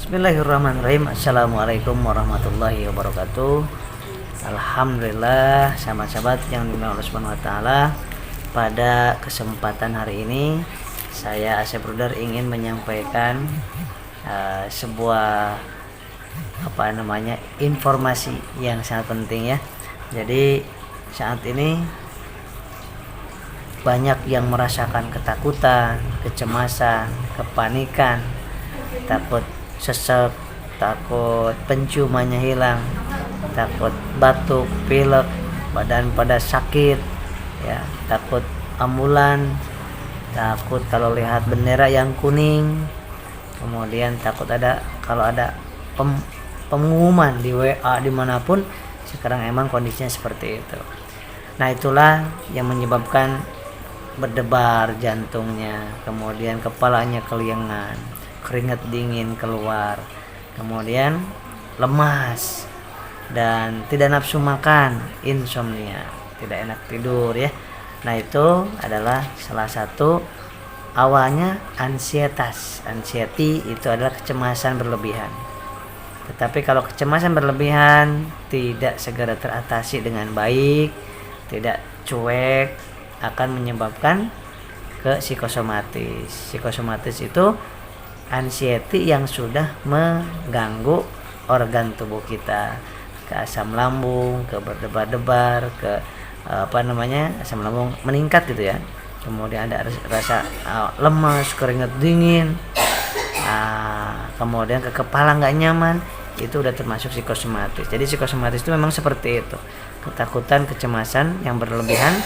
Bismillahirrahmanirrahim. Assalamualaikum warahmatullahi wabarakatuh. Alhamdulillah, sahabat-sahabat yang dimuliakan Allah Subhanahu wa taala. Pada kesempatan hari ini saya Asep Ruder ingin menyampaikan sebuah informasi yang sangat penting ya. Jadi saat ini banyak yang merasakan ketakutan, kecemasan, kepanikan, takut sesek, takut penciumannya hilang, takut batuk, pilek, badan pada sakit ya, takut ambulan, takut kalau lihat bendera yang kuning, kemudian takut kalau ada pengumuman di WA dimanapun. Sekarang emang kondisinya seperti itu. Nah, itulah yang menyebabkan berdebar jantungnya, kemudian kepalanya keliengan, keringat dingin keluar, kemudian lemas dan tidak nafsu makan, insomnia, tidak enak tidur ya. Nah, itu adalah salah satu awalnya anxiety itu adalah kecemasan berlebihan. Tetapi kalau kecemasan berlebihan tidak segera teratasi dengan baik, tidak cuek, akan menyebabkan ke psikosomatis. Psikosomatis itu anxiety yang sudah mengganggu organ tubuh kita, ke asam lambung, ke berdebar-debar, ke asam lambung meningkat gitu ya. Kemudian ada rasa lemas, keringat dingin, kemudian ke kepala nggak nyaman, itu udah termasuk psikosomatis. Jadi psikosomatis itu memang seperti itu, ketakutan, kecemasan yang berlebihan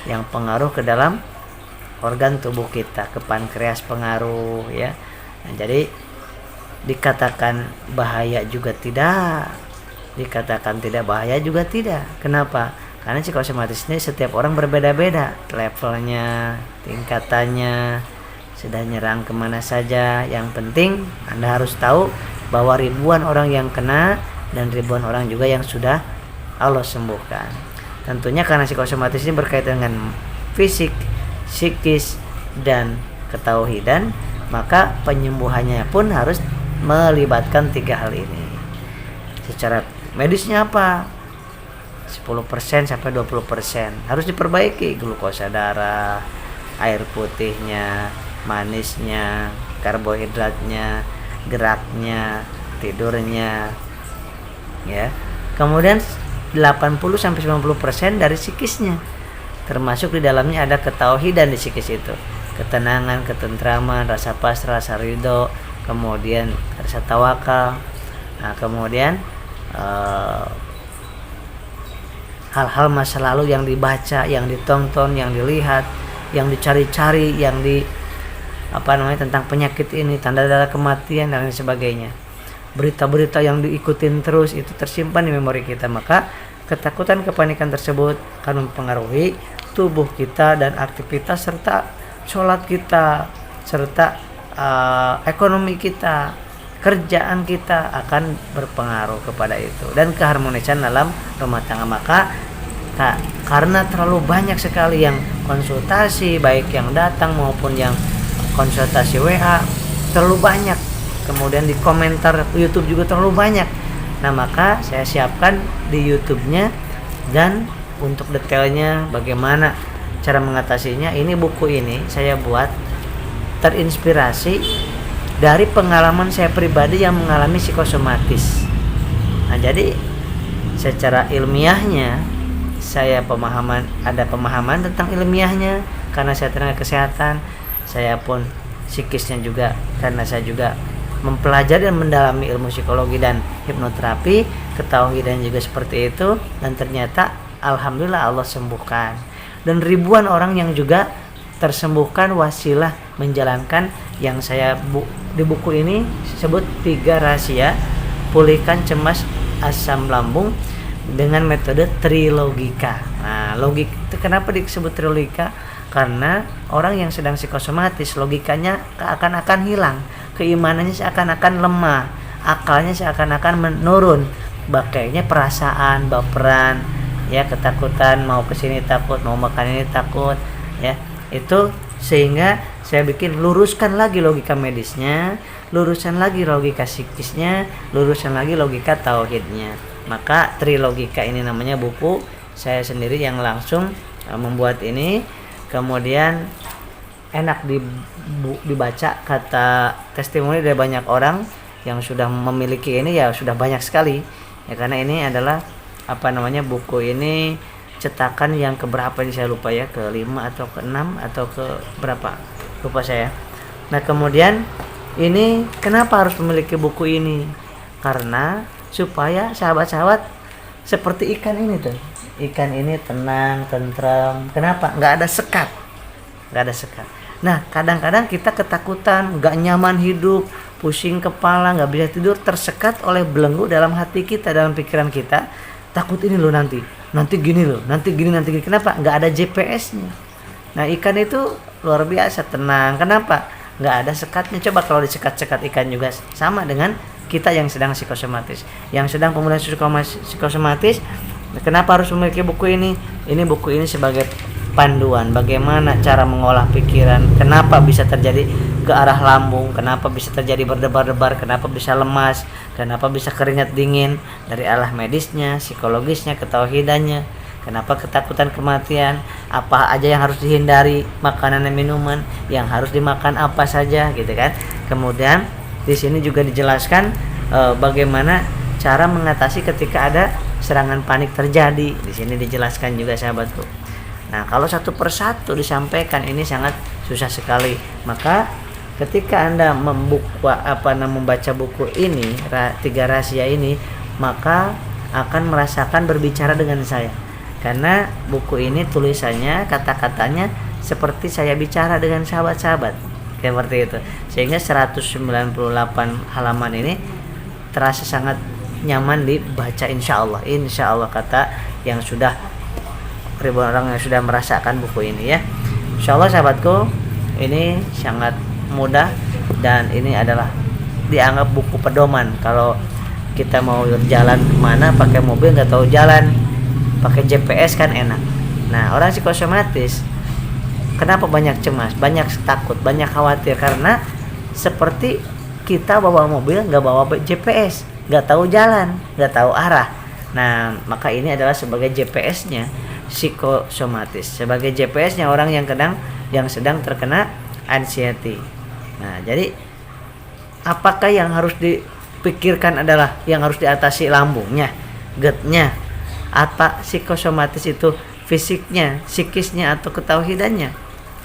yang pengaruh ke dalam organ tubuh kita, ke pankreas pengaruh ya. Nah, jadi dikatakan bahaya juga tidak, dikatakan tidak bahaya juga tidak. Kenapa? Karena psikosomatis ini setiap orang berbeda-beda levelnya, tingkatannya, sudah nyerang kemana saja. Yang penting Anda harus tahu bahwa ribuan orang yang kena dan ribuan orang juga yang sudah Allah sembuhkan. Tentunya karena psikosomatis ini berkaitan dengan fisik, psikis, dan ketauhidan, maka penyembuhannya pun harus melibatkan tiga hal ini. Secara medisnya apa? 10% sampai 20% harus diperbaiki, glukosa darah, air putihnya, manisnya, karbohidratnya, geraknya, tidurnya ya. Kemudian 80 sampai 90% dari psikisnya, termasuk di dalamnya ada ketauhidan di psikis itu, ketenangan, ketentraman, rasa pasrah, rasa ridho, kemudian rasa tawakal. Nah, kemudian hal-hal masa lalu yang dibaca, yang ditonton, yang dilihat, yang dicari-cari, yang tentang penyakit ini, tanda-tanda kematian dan lain sebagainya. Berita-berita yang diikutin terus itu tersimpan di memori kita, maka ketakutan, kepanikan tersebut akan mempengaruhi tubuh kita dan aktivitas serta sholat kita, serta ekonomi kita, kerjaan kita akan berpengaruh kepada itu, dan keharmonisan dalam rumah tangga. Maka karena terlalu banyak sekali yang konsultasi, baik yang datang maupun yang konsultasi WA terlalu banyak, kemudian di komentar YouTube juga terlalu banyak. Nah, maka saya siapkan di YouTube-nya, dan untuk detailnya bagaimana cara mengatasinya, ini buku ini saya buat terinspirasi dari pengalaman saya pribadi yang mengalami psikosomatis. Nah, jadi secara ilmiahnya saya ada pemahaman tentang ilmiahnya karena saya tenaga kesehatan. Saya pun psikisnya juga karena saya juga mempelajari dan mendalami ilmu psikologi dan hipnoterapi, ketauhidan juga seperti itu, dan ternyata alhamdulillah Allah sembuhkan, dan ribuan orang yang juga tersembuhkan wasilah menjalankan yang saya di buku ini sebut 3 rahasia pulihkan cemas asam lambung dengan metode trilogika. Nah, kenapa disebut trilogika? Karena orang yang sedang psikosomatis logikanya akan hilang, keimanannya seakan-akan lemah, akalnya seakan-akan menurun, kayaknya perasaan, baperan, ya, ketakutan, mau kesini takut, mau makan ini takut, ya, itu sehingga saya bikin luruskan lagi logika medisnya, lurusan lagi logika psikisnya, lurusan lagi logika tauhidnya. Maka Trilogika ini namanya buku saya sendiri yang langsung membuat ini. Kemudian enak dibaca, kata testimoni dari banyak orang yang sudah memiliki ini ya sudah banyak sekali ya, karena ini adalah buku ini cetakan yang keberapa ini saya lupa ya, ke-5 atau ke-6 atau ke berapa lupa saya. Nah kemudian ini kenapa harus memiliki buku ini, karena supaya sahabat-sahabat seperti ikan ini tuh, ikan ini tenang, tentram. Kenapa? Nggak ada sekat. Nah kadang-kadang kita ketakutan, nggak nyaman hidup, pusing kepala, nggak bisa tidur, tersekat oleh belenggu dalam hati kita, dalam pikiran kita. Takut ini loh, nanti gini loh, nanti gini. Kenapa? Nggak ada GPS-nya. Nah ikan itu luar biasa tenang. Kenapa? Nggak ada sekatnya. Coba kalau disekat-sekat ikan juga sama dengan kita yang sedang psikosomatis, yang sedang pemulihan psikosomatis. Kenapa harus memiliki buku ini? Ini buku ini sebagai panduan bagaimana cara mengolah pikiran, kenapa bisa terjadi ke arah lambung, kenapa bisa terjadi berdebar-debar, kenapa bisa lemas, kenapa bisa keringat dingin, dari arah medisnya, psikologisnya, ketauhidannya, kenapa ketakutan kematian, apa aja yang harus dihindari, makanan dan minuman yang harus dimakan apa saja gitu kan. Kemudian di sini juga dijelaskan bagaimana cara mengatasi ketika ada serangan panik terjadi. Di sini dijelaskan juga sahabatku. Nah, kalau satu persatu disampaikan ini sangat susah sekali. Maka ketika Anda membaca buku ini, 3 rahasia ini, maka akan merasakan berbicara dengan saya. Karena buku ini tulisannya, kata-katanya seperti saya bicara dengan sahabat-sahabat. Seperti itu. Sehingga 198 halaman ini terasa sangat nyaman dibaca, insya Allah kata yang sudah ribuan orang yang sudah merasakan buku ini ya. Insya Allah sahabatku, ini sangat mudah dan ini adalah dianggap buku pedoman. Kalau kita mau jalan kemana pakai mobil nggak tahu jalan, pakai GPS kan enak. Nah orang psikosomatis kenapa banyak cemas, banyak takut, banyak khawatir, karena seperti kita bawa mobil nggak bawa GPS, nggak tahu jalan, nggak tahu arah. Nah maka ini adalah sebagai GPS-nya psikosomatis, sebagai GPS-nya orang yang sedang terkena anxiety. Nah, jadi apakah yang harus dipikirkan adalah yang harus diatasi lambungnya, gutnya, apa psikosomatis itu fisiknya, psikisnya atau ketauhidannya?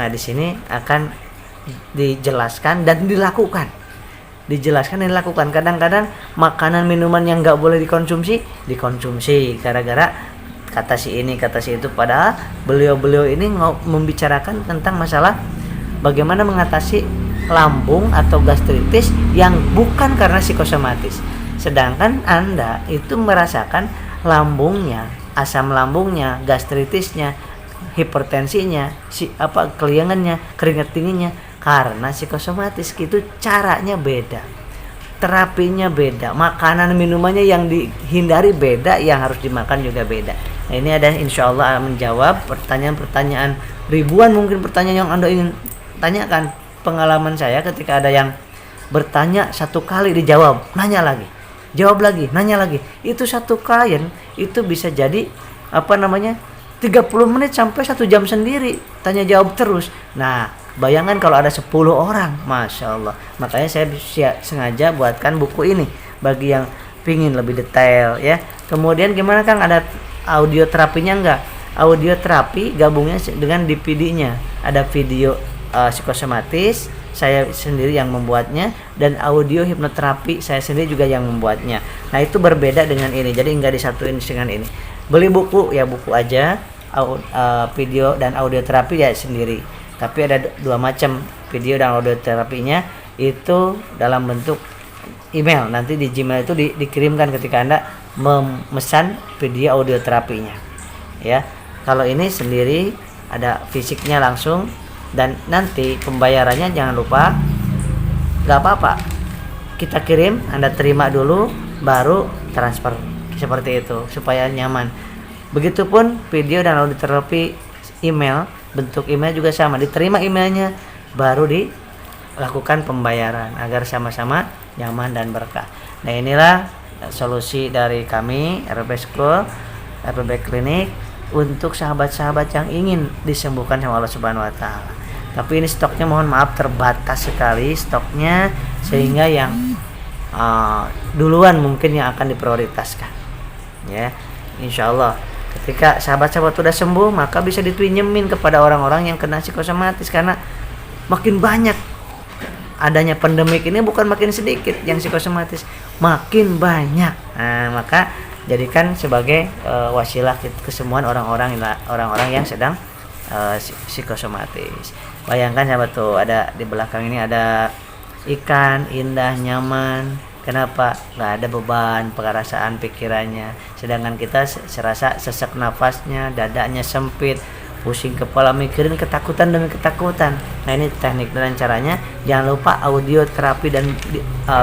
Nah, di sini akan dijelaskan dan dilakukan. Kadang-kadang makanan minuman yang nggak boleh dikonsumsi gara-gara kata si ini, kata si itu. Padahal beliau ini membicarakan tentang masalah bagaimana mengatasi lambung atau gastritis yang bukan karena psikosomatis. Sedangkan Anda itu merasakan lambungnya, asam lambungnya, gastritisnya, hipertensinya, keliangannya, keringat dinginnya karena psikosomatis. Itu caranya beda, terapinya beda, makanan minumannya yang dihindari beda, yang harus dimakan juga beda. Nah ini ada insya Allah menjawab pertanyaan-pertanyaan, ribuan mungkin pertanyaan yang Anda ingin tanyakan. Pengalaman saya ketika ada yang bertanya satu kali dijawab, nanya lagi, jawab lagi, nanya lagi. Itu satu klien itu bisa jadi 30 menit sampai 1 jam sendiri tanya jawab terus. Nah bayangkan kalau ada 10 orang, Masya Allah. Makanya saya sengaja buatkan buku ini bagi yang pingin lebih detail ya. Kemudian gimana Kang, ada audio terapinya enggak? Audio terapi gabungnya dengan DVD-nya. Ada video psikosomatis saya sendiri yang membuatnya, dan audio hipnoterapi saya sendiri juga yang membuatnya. Nah itu berbeda dengan ini, jadi enggak disatuin dengan ini. Beli buku ya buku aja, video dan audio terapi ya sendiri. Tapi ada 2 macam video dan audio terapinya, itu dalam bentuk email. Nanti di Gmail itu dikirimkan ketika Anda memesan video audio terapinya ya. Kalau ini sendiri ada fisiknya langsung, dan nanti pembayarannya jangan lupa, nggak apa-apa kita kirim, Anda terima dulu baru transfer, seperti itu supaya nyaman. Begitupun video dan audio terapi email, bentuk email juga sama, diterima emailnya baru lakukan pembayaran agar sama-sama nyaman dan berkah. Nah, inilah solusi dari kami RPB School, RPB Klinik untuk sahabat-sahabat yang ingin disembuhkan sama Allah Subhanahu wa taala. Tapi ini stoknya mohon maaf terbatas sekali stoknya, sehingga yang duluan mungkin yang akan diprioritaskan. Ya, insyaallah ketika sahabat-sahabat sudah sembuh maka bisa dipinjemin kepada orang-orang yang kena psikosomatis, karena makin banyak adanya pandemik ini, bukan makin sedikit yang psikosomatis, makin banyak. Nah, maka jadikan sebagai wasilah kesembuhan orang-orang yang sedang psikosomatis. Bayangkan sahabat tuh, ada di belakang ini ada ikan indah nyaman. Kenapa? Nggak ada beban perasaan pikirannya. Sedangkan kita serasa sesak nafasnya, dadanya sempit, pusing kepala mikirin ketakutan demi ketakutan. Nah, ini teknik dan caranya. Jangan lupa audio terapi dan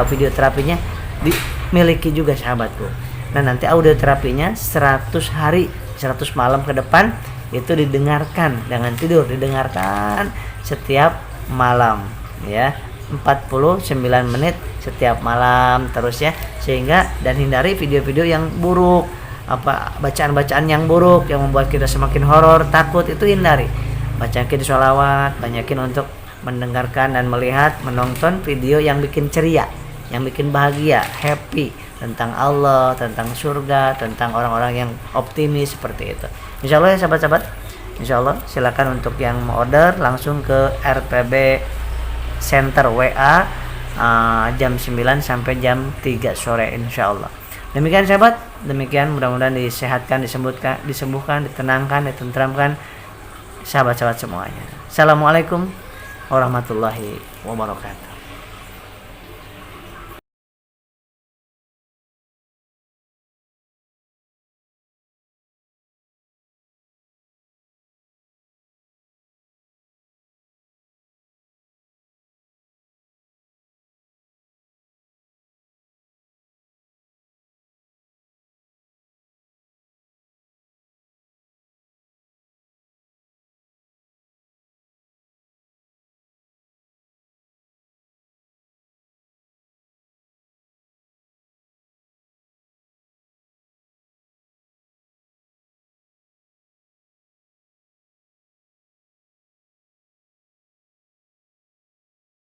video terapinya dimiliki juga sahabatku. Nah, nanti audio terapinya 100 hari 100 malam ke depan itu didengarkan dengan tidur, didengarkan setiap malam ya, 49 menit setiap malam terus ya, sehingga dan hindari video-video yang buruk, bacaan-bacaan yang buruk yang membuat kita semakin horor, takut, itu hindari. Bacakin sholawat, banyakin untuk mendengarkan dan melihat, menonton video yang bikin ceria, yang bikin bahagia, happy, tentang Allah, tentang surga, tentang orang-orang yang optimis, seperti itu. Insya Allah ya sahabat-sahabat, insya Allah silakan untuk yang mau order langsung ke RPB Center WA jam 9 sampai jam 3 sore insya Allah. Demikian sahabat, demikian mudah-mudahan disehatkan, disembuhkan, ditenangkan, ditentramkan sahabat-sahabat semuanya. Assalamualaikum warahmatullahi wabarakatuh.